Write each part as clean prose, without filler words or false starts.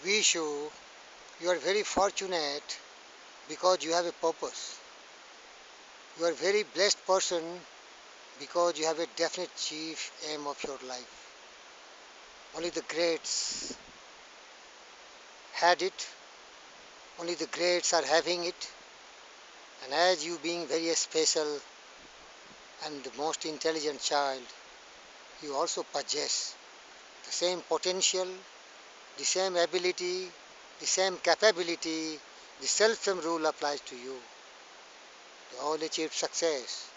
Vishu, you are very fortunate because you have a purpose. You are a very blessed person because you have a definite chief aim of your life. Only the greats had it, only the greats are having it, and as you being very special and the most intelligent child, you also possess the same potential, the same ability, the same capability, the self-same rule applies to you. They all achieved success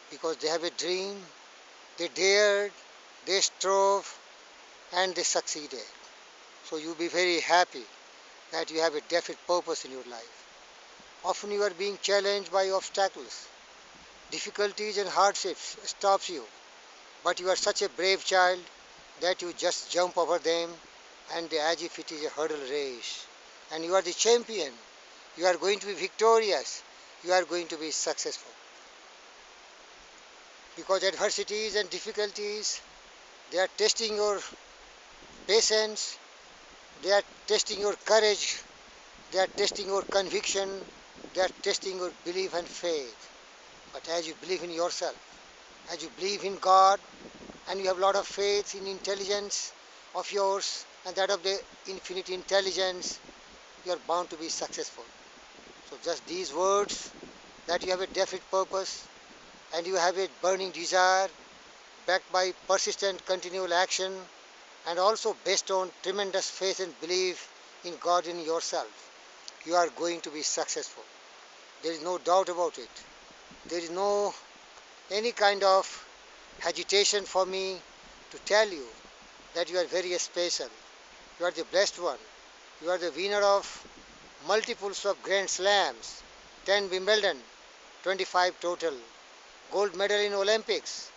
because they have a dream, they dared, they strove, and they succeeded. So you be very happy that you have a definite purpose in your life. Often you are being challenged by obstacles, difficulties and hardships stops you, but you are such a brave child that you just jump over them and as if it is a hurdle race. And you are the champion. You are going to be victorious. You are going to be successful. Because adversities and difficulties, they are testing your patience, they are testing your courage, they are testing your conviction, they are testing your belief and faith. But as you believe in yourself, as you believe in God, and you have a lot of faith in intelligence of yours and that of the infinite intelligence, you are bound to be successful. So just these words that you have a definite purpose and you have a burning desire backed by persistent continual action and also based on tremendous faith and belief in God in yourself, you are going to be successful. There is no doubt about it. There is no any kind of agitation for me to tell you that you are very special. You are the blessed one. You are the winner of multiples of Grand Slams, 10 Wimbledon, 25 total, gold medal in Olympics,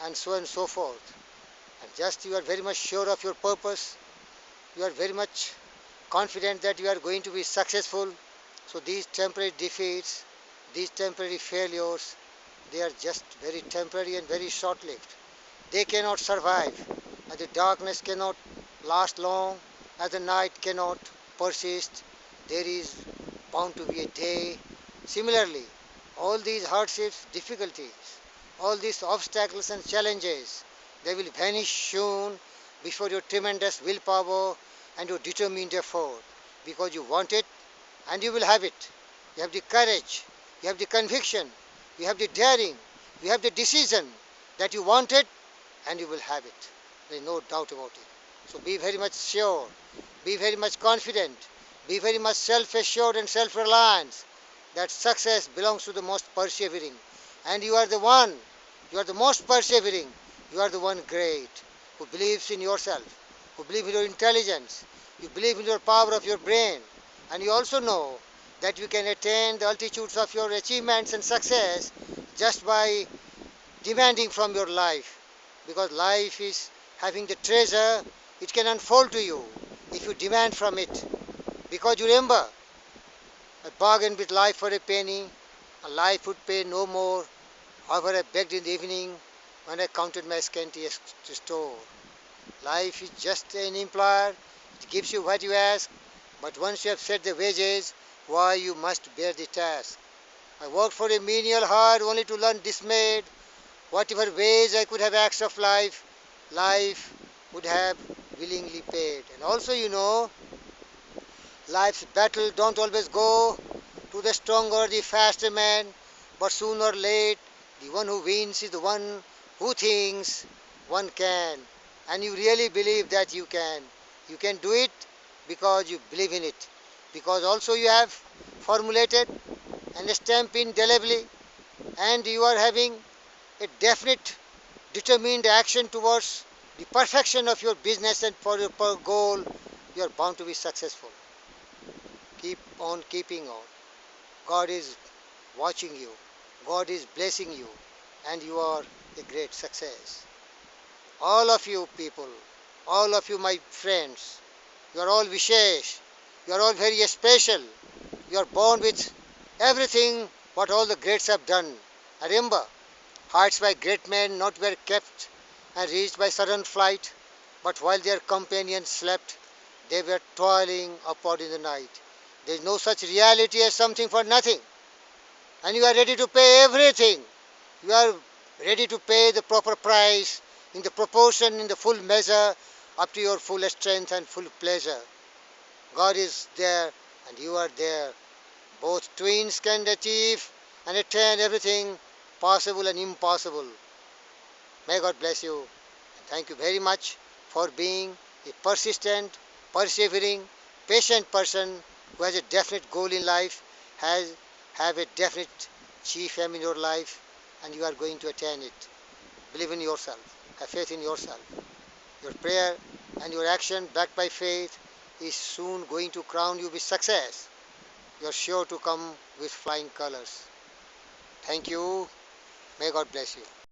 and so on and so forth. And just you are very much sure of your purpose. You are very much confident that you are going to be successful. So these temporary defeats, these temporary failures, they are just very temporary and very short-lived. They cannot survive, and the darkness cannot last long, as the night cannot persist. There is bound to be a day. Similarly, all these hardships, difficulties, all these obstacles and challenges, they will vanish soon before your tremendous willpower and your determined effort, because you want it and you will have it. You have the courage, you have the conviction, you have the daring, you have the decision that you want it and you will have it. There is no doubt about it. So be very much sure, be very much confident, be very much self-assured and self-reliant that success belongs to the most persevering. And you are the one, you are the most persevering, you are the one great who believes in yourself, who believes in your intelligence, you believe in your power of your brain, and you also know that you can attain the altitudes of your achievements and success just by demanding from your life, because life is having the treasure, it can unfold to you if you demand from it. Because you remember, I bargained with life for a penny, and life would pay no more. However, I begged in the evening when I counted my scanty store. Life is just an employer, it gives you what you ask, but once you have set the wages, why you must bear the task. I worked for a menial hard only to learn dismayed. Whatever wage I could have asked of life, life would have willingly paid. And also, life's battle don't always go to the stronger or the faster man, but sooner or late, the one who wins is the one who thinks one can. And you really believe that you can. You can do it because you believe in it. Because also you have formulated and stamped indelibly, and you are having a definite determined action towards the perfection of your business and for your goal, you are bound to be successful. Keep on keeping on. God is watching you. God is blessing you, and you are a great success. All of you people, all of you my friends, you are all Vishesh. You are all very special. You are born with everything what all the greats have done. And remember, heights by great men not were kept and reached by sudden flight, but while their companions slept, They were toiling upward in the night. There is no such reality as something for nothing. And you are ready to pay everything. You are ready to pay the proper price in the proportion, in the full measure, up to your full strength and full pleasure. God is there and you are there. Both twins can achieve and attain everything possible and impossible. May God bless you. And thank you very much for being a persistent, persevering, patient person who has a definite goal in life, have a definite chief aim in your life, and you are going to attain it. Believe in yourself. Have faith in yourself. Your prayer and your action backed by faith is soon going to crown you with success. You are sure to come with flying colors. Thank you. May God bless you.